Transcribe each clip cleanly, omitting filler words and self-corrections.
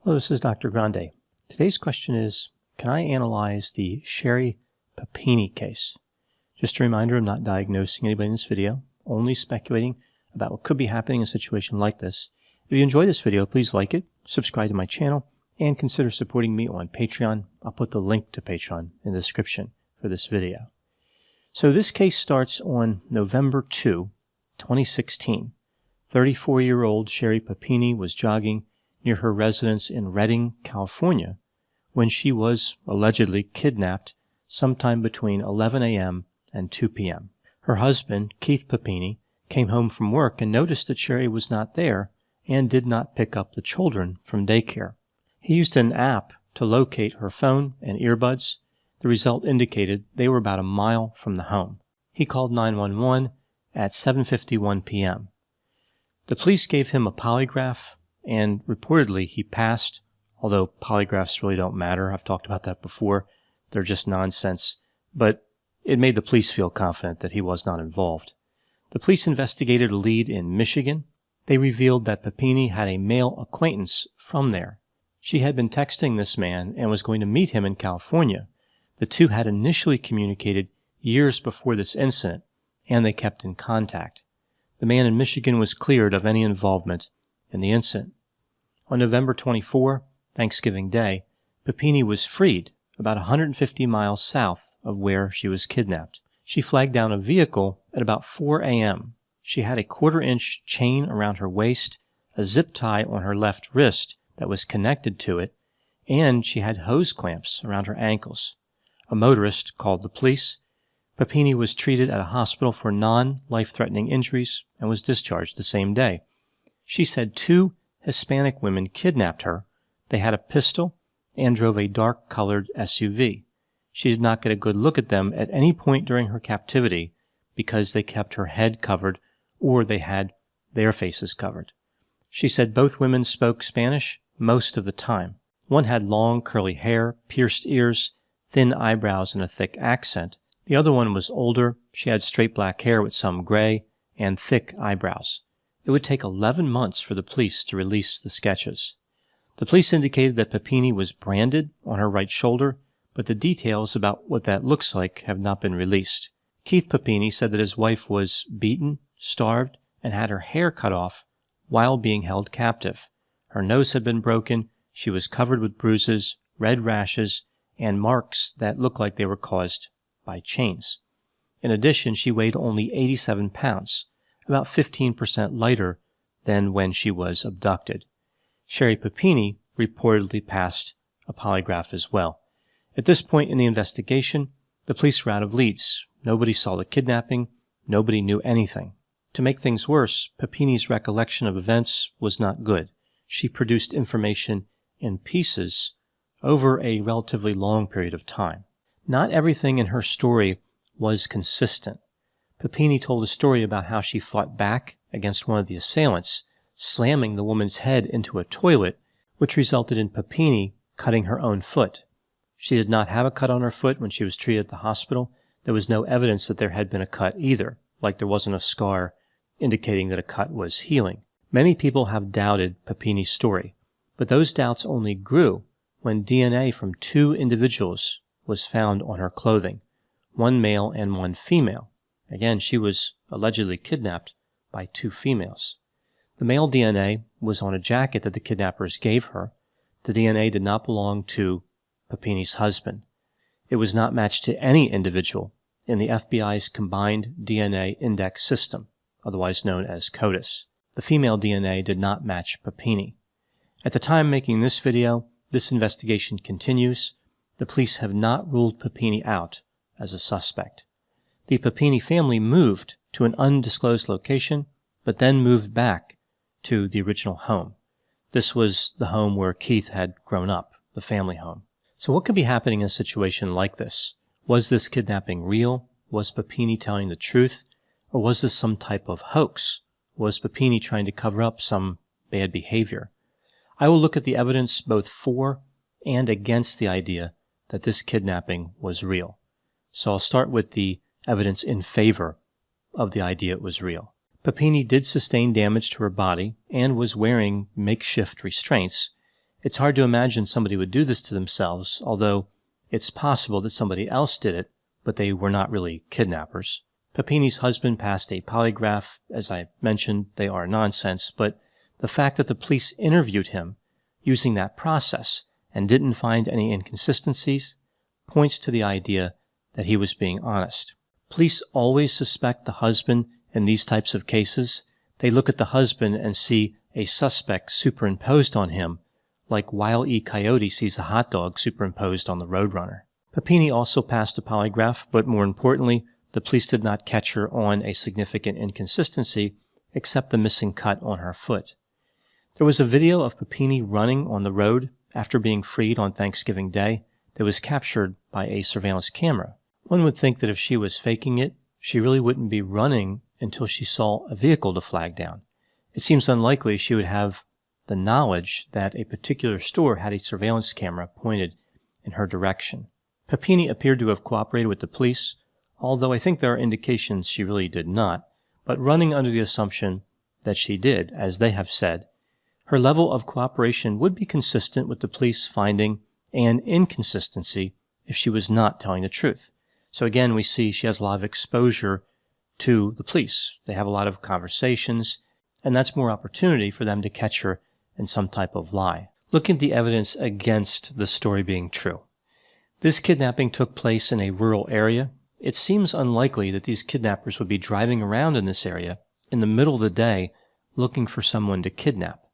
Hello, this is Dr. Grande. Today's question is, can I analyze the Sherri Papini case? Just a reminder, I'm not diagnosing anybody in this video, only speculating about what could be happening in a situation like this. If you enjoyed this video, please like it, subscribe to my channel, and consider supporting me on Patreon. I'll put the link to Patreon in the description for this video. So this case starts on November 2, 2016. 34-year-old Sherri Papini was jogging near her residence in Redding, California, when she was allegedly kidnapped sometime between 11 a.m. and 2 p.m. Her husband, Keith Papini, came home from work and noticed that Sherri was not there and did not pick up the children from daycare. He used an app to locate her phone and earbuds. The result indicated they were about a mile from the home. He called 911 at 7:51 p.m. The police gave him a polygraph, and reportedly he passed, although polygraphs really don't matter. I've talked about that before. They're just nonsense. But it made the police feel confident that he was not involved. The police investigated a lead in Michigan. They revealed that Papini had a male acquaintance from there. She had been texting this man and was going to meet him in California. The two had initially communicated years before this incident, and they kept in contact. The man in Michigan was cleared of any involvement in the incident. On November 24, Thanksgiving Day, Papini was freed about 150 miles south of where she was kidnapped. She flagged down a vehicle at about 4 a.m. She had a 1/4-inch chain around her waist, a zip tie on her left wrist that was connected to it, and she had hose clamps around her ankles. A motorist called the police. Papini was treated at a hospital for non-life-threatening injuries and was discharged the same day. She said 2 Hispanic women kidnapped her. They had a pistol and drove a dark-colored SUV. She did not get a good look at them at any point during her captivity because they kept her head covered or they had their faces covered. She said both women spoke Spanish most of the time. One had long curly hair, pierced ears, thin eyebrows, and a thick accent. The other one was older. She had straight black hair with some gray and thick eyebrows. It would take 11 months for the police to release the sketches. The police indicated that Papini was branded on her right shoulder, but the details about what that looks like have not been released. Keith Papini said that his wife was beaten, starved, and had her hair cut off while being held captive. Her nose had been broken, she was covered with bruises, red rashes, and marks that looked like they were caused by chains. In addition, she weighed only 87 pounds, about 15% lighter than when she was abducted. Sherri Papini reportedly passed a polygraph as well. At this point in the investigation, the police were out of leads. Nobody saw the kidnapping. Nobody knew anything. To make things worse, Papini's recollection of events was not good. She produced information in pieces over a relatively long period of time. Not everything in her story was consistent. Papini told a story about how she fought back against one of the assailants, slamming the woman's head into a toilet, which resulted in Papini cutting her own foot. She did not have a cut on her foot when she was treated at the hospital. There was no evidence that there had been a cut either, like there wasn't a scar indicating that a cut was healing. Many people have doubted Papini's story, but those doubts only grew when DNA from 2 individuals was found on her clothing, one male and one female. Again, she was allegedly kidnapped by 2 females. The male DNA was on a jacket that the kidnappers gave her. The DNA did not belong to Papini's husband. It was not matched to any individual in the FBI's Combined DNA Index System, otherwise known as CODIS. The female DNA did not match Papini. At the time making this video, this investigation continues. The police have not ruled Papini out as a suspect. The Papini family moved to an undisclosed location, but then moved back to the original home. This was the home where Keith had grown up, the family home. So what could be happening in a situation like this? Was this kidnapping real? Was Papini telling the truth? Or was this some type of hoax? Was Papini trying to cover up some bad behavior? I will look at the evidence both for and against the idea that this kidnapping was real. So I'll start with the evidence in favor of the idea it was real. Papini did sustain damage to her body and was wearing makeshift restraints, It's hard to imagine somebody would do this to themselves, although it's possible that somebody else did it, but they were not really kidnappers. Papini's husband passed a polygraph. As I mentioned, they are nonsense, but the fact that the police interviewed him using that process and didn't find any inconsistencies points to the idea that he was being honest. Police always suspect the husband in these types of cases. They look at the husband and see a suspect superimposed on him, like Wile E. Coyote sees a hot dog superimposed on the Roadrunner. Papini also passed a polygraph, but more importantly, the police did not catch her on a significant inconsistency except the missing cut on her foot. There was a video of Papini running on the road after being freed on Thanksgiving Day that was captured by a surveillance camera. One would think that if she was faking it, she really wouldn't be running until she saw a vehicle to flag down. It seems unlikely she would have the knowledge that a particular store had a surveillance camera pointed in her direction. Papini appeared to have cooperated with the police, although I think there are indications she really did not, but running under the assumption that she did, as they have said, her level of cooperation would be consistent with the police finding an inconsistency if she was not telling the truth. So again, we see she has a lot of exposure to the police. They have a lot of conversations, and that's more opportunity for them to catch her in some type of lie. Look at the evidence against the story being true. This kidnapping took place in a rural area. It seems unlikely that these kidnappers would be driving around in this area in the middle of the day looking for someone to kidnap.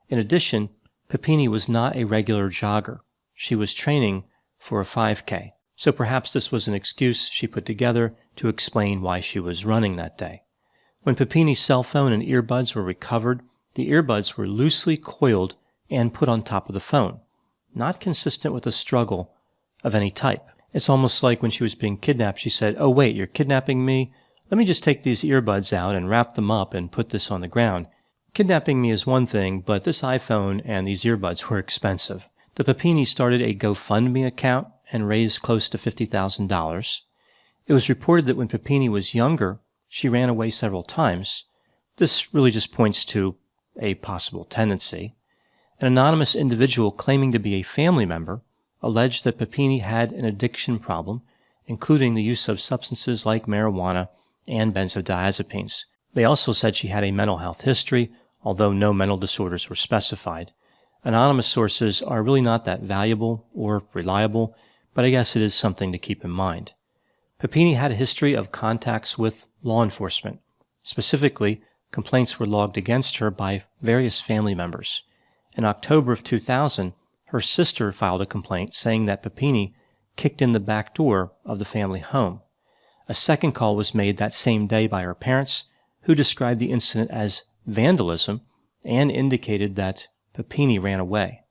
In addition, Papini was not a regular jogger. She was training for a 5K. So perhaps this was an excuse she put together to explain why she was running that day. When Papini's cell phone and earbuds were recovered, the earbuds were loosely coiled and put on top of the phone, not consistent with a struggle of any type. It's almost like when she was being kidnapped, she said, "Oh wait, you're kidnapping me? Let me just take these earbuds out and wrap them up and put this on the ground. Kidnapping me is one thing, but this iPhone and these earbuds were expensive." The Papini started a GoFundMe account and raised close to $50,000. It was reported that when Papini was younger, she ran away several times. This really just points to a possible tendency. An anonymous individual claiming to be a family member alleged that Papini had an addiction problem, including the use of substances like marijuana and benzodiazepines. They also said she had a mental health history, although no mental disorders were specified. Anonymous sources are really not that valuable or reliable, but I guess it is something to keep in mind. Papini had a history of contacts with law enforcement. Specifically, complaints were logged against her by various family members. In October of 2000, her sister filed a complaint saying that Papini kicked in the back door of the family home. A second call was made that same day by her parents, who described the incident as vandalism and indicated that Papini ran away.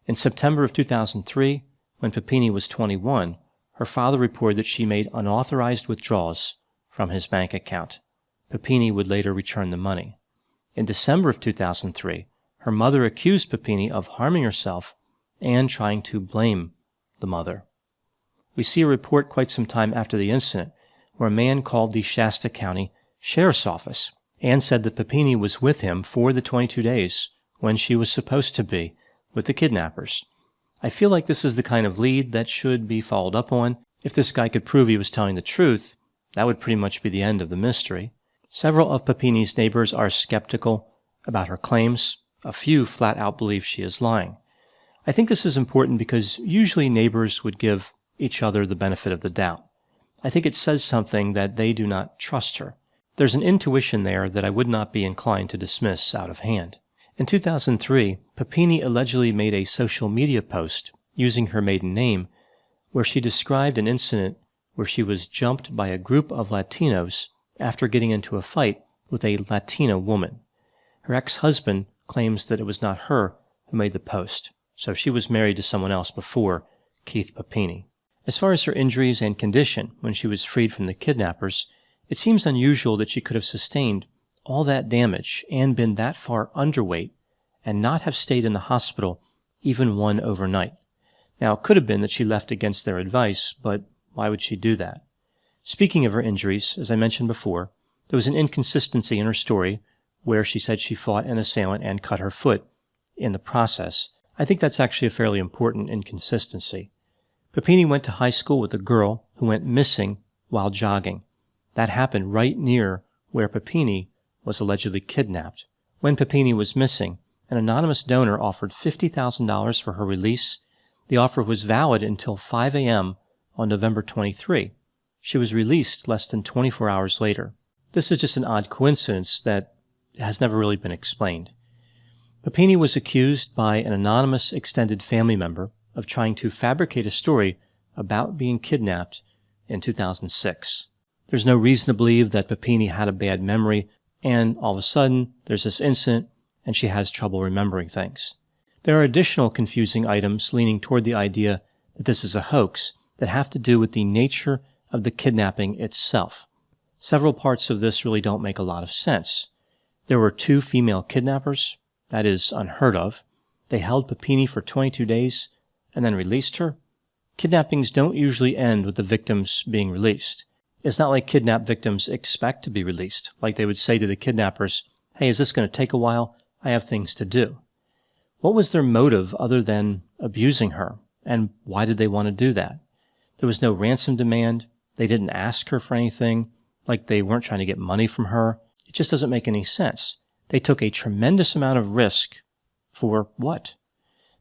In September of 2003, when Papini was 21, her father reported that she made unauthorized withdrawals from his bank account. Papini would later return the money. In December of 2003, her mother accused Papini of harming herself and trying to blame the mother. We see a report quite some time after the incident where a man called the Shasta County Sheriff's Office and said that Papini was with him for the 22 days when she was supposed to be with the kidnappers. I feel like this is the kind of lead that should be followed up on. If this guy could prove he was telling the truth, that would pretty much be the end of the mystery. Several of Papini's neighbors are skeptical about her claims. A few flat out believe she is lying. I think this is important because usually neighbors would give each other the benefit of the doubt. I think it says something that they do not trust her. There's an intuition there that I would not be inclined to dismiss out of hand. In 2003, Papini allegedly made a social media post using her maiden name where she described an incident where she was jumped by a group of Latinos after getting into a fight with a Latina woman. Her ex-husband claims that it was not her who made the post, so she was married to someone else before Keith Papini. As far as her injuries and condition when she was freed from the kidnappers, it seems unusual that she could have sustained all that damage and been that far underweight and not have stayed in the hospital even one overnight. Now, it could have been that she left against their advice, but why would she do that? Speaking of her injuries, as I mentioned before, there was an inconsistency in her story where she said she fought an assailant and cut her foot in the process. I think that's actually a fairly important inconsistency. Papini went to high school with a girl who went missing while jogging. That happened right near where Papini was allegedly kidnapped. When Papini was missing, an anonymous donor offered $50,000 for her release. The offer was valid until 5 a.m. on November 23. She was released less than 24 hours later. This is just an odd coincidence that has never really been explained. Papini was accused by an anonymous extended family member of trying to fabricate a story about being kidnapped in 2006. There's no reason to believe that Papini had a bad memory, and all of a sudden there's this incident and she has trouble remembering things. There are additional confusing items leaning toward the idea that this is a hoax that have to do with the nature of the kidnapping itself. Several parts of this really don't make a lot of sense. There were 2 female kidnappers. That is unheard of. They held Papini for 22 days and then released her. Kidnappings don't usually end with the victims being released. It's not like kidnapped victims expect to be released, like they would say to the kidnappers, "Hey, is this going to take a while? I have things to do." What was their motive other than abusing her, and why did they want to do that? There was no ransom demand. They didn't ask her for anything, like they weren't trying to get money from her. It just doesn't make any sense. They took a tremendous amount of risk for what?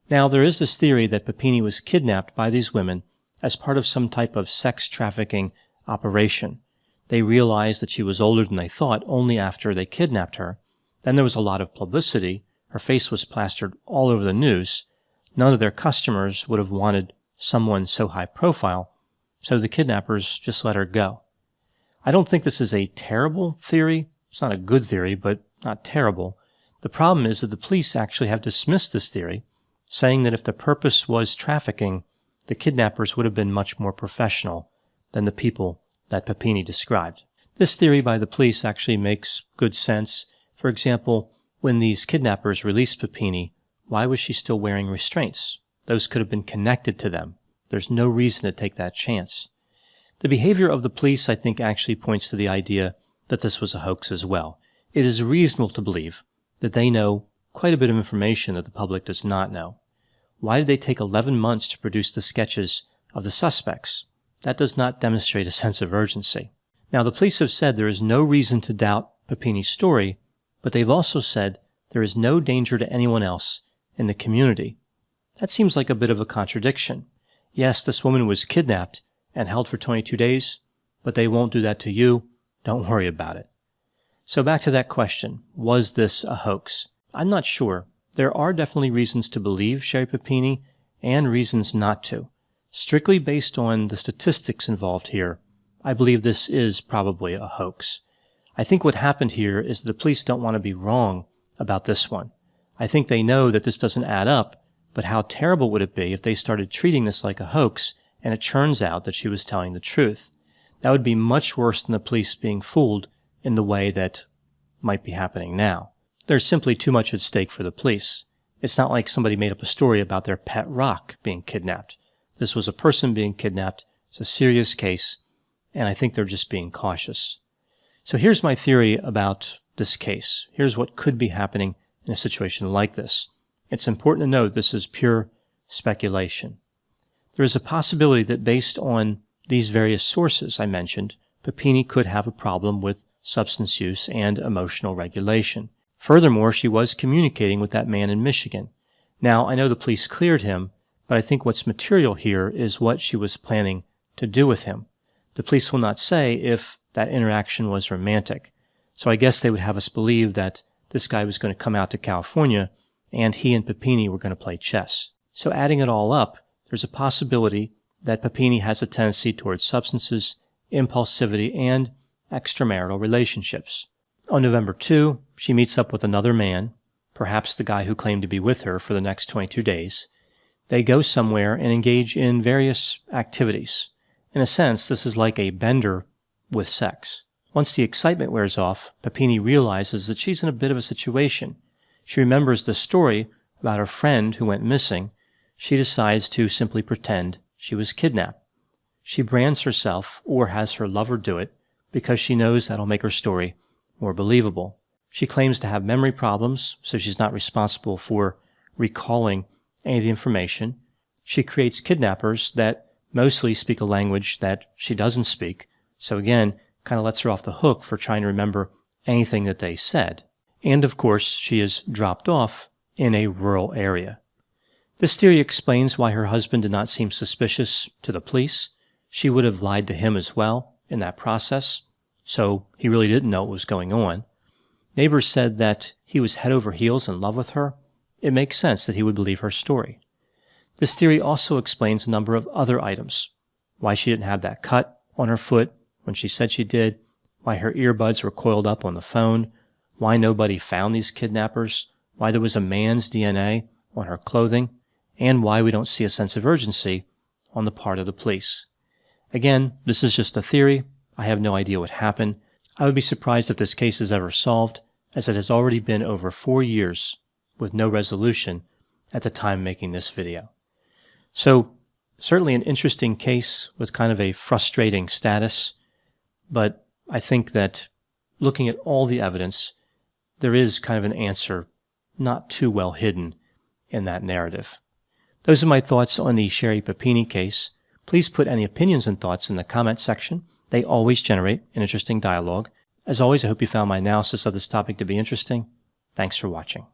Now, there is this theory that Papini was kidnapped by these women as part of some type of sex trafficking operation. They realized that she was older than they thought only after they kidnapped her. Then there was a lot of publicity. Her face was plastered all over the news. None of their customers would have wanted someone so high profile, so the kidnappers just let her go. I don't think this is a terrible theory. It's not a good theory, but not terrible. The problem is that the police actually have dismissed this theory, saying that if the purpose was trafficking, the kidnappers would have been much more professional than the people that Papini described. This theory by the police actually makes good sense. For example, when these kidnappers released Papini, why was she still wearing restraints? Those could have been connected to them. There's no reason to take that chance. The behavior of the police, I think, actually points to the idea that this was a hoax as well. It is reasonable to believe that they know quite a bit of information that the public does not know. Why did they take 11 months to produce the sketches of the suspects? That does not demonstrate a sense of urgency. Now, the police have said there is no reason to doubt Papini's story, but they've also said there is no danger to anyone else in the community. That seems like a bit of a contradiction. Yes, this woman was kidnapped and held for 22 days, but they won't do that to you. Don't worry about it. So back to that question, was this a hoax? I'm not sure. There are definitely reasons to believe Sherri Papini and reasons not to. Strictly based on the statistics involved here, I believe this is probably a hoax. I think what happened here is the police don't want to be wrong about this one. I think they know that this doesn't add up, but how terrible would it be if they started treating this like a hoax and it turns out that she was telling the truth? That would be much worse than the police being fooled in the way that might be happening now. There's simply too much at stake for the police. It's not like somebody made up a story about their pet rock being kidnapped. This was a person being kidnapped. It's a serious case, and I think they're just being cautious. So here's my theory about this case. Here's what could be happening in a situation like this. It's important to note this is pure speculation. There is a possibility that based on these various sources I mentioned, Papini could have a problem with substance use and emotional regulation. Furthermore, she was communicating with that man in Michigan. Now, I know the police cleared him, but I think what's material here is what she was planning to do with him. The police will not say if that interaction was romantic. So I guess they would have us believe that this guy was going to come out to California and he and Papini were going to play chess. So adding it all up, there's a possibility that Papini has a tendency towards substances, impulsivity, and extramarital relationships. On November 2, she meets up with another man, perhaps the guy who claimed to be with her for the next 22 days. They go somewhere and engage in various activities. In a sense, this is like a bender with sex. Once the excitement wears off, Papini realizes that she's in a bit of a situation. She remembers the story about her friend who went missing. She decides to simply pretend she was kidnapped. She brands herself or has her lover do it because she knows that'll make her story more believable. She claims to have memory problems, so she's not responsible for recalling any of the information. She creates kidnappers that mostly speak a language that she doesn't speak. So again, kind of lets her off the hook for trying to remember anything that they said. And of course, she is dropped off in a rural area. This theory explains why her husband did not seem suspicious to the police. She would have lied to him as well in that process, so he really didn't know what was going on. Neighbors said that he was head over heels in love with her. It makes sense that he would believe her story. This theory also explains a number of other items. Why she didn't have that cut on her foot when she said she did, why her earbuds were coiled up on the phone, why nobody found these kidnappers, why there was a man's DNA on her clothing, and why we don't see a sense of urgency on the part of the police. Again, this is just a theory. I have no idea what happened. I would be surprised if this case is ever solved, as it has already been over 4 years with no resolution at the time making this video. So, certainly an interesting case with kind of a frustrating status, but I think that looking at all the evidence, there is kind of an answer not too well hidden in that narrative. Those are my thoughts on the Sherri Papini case. Please put any opinions and thoughts in the comment section. They always generate an interesting dialogue. As always, I hope you found my analysis of this topic to be interesting. Thanks for watching.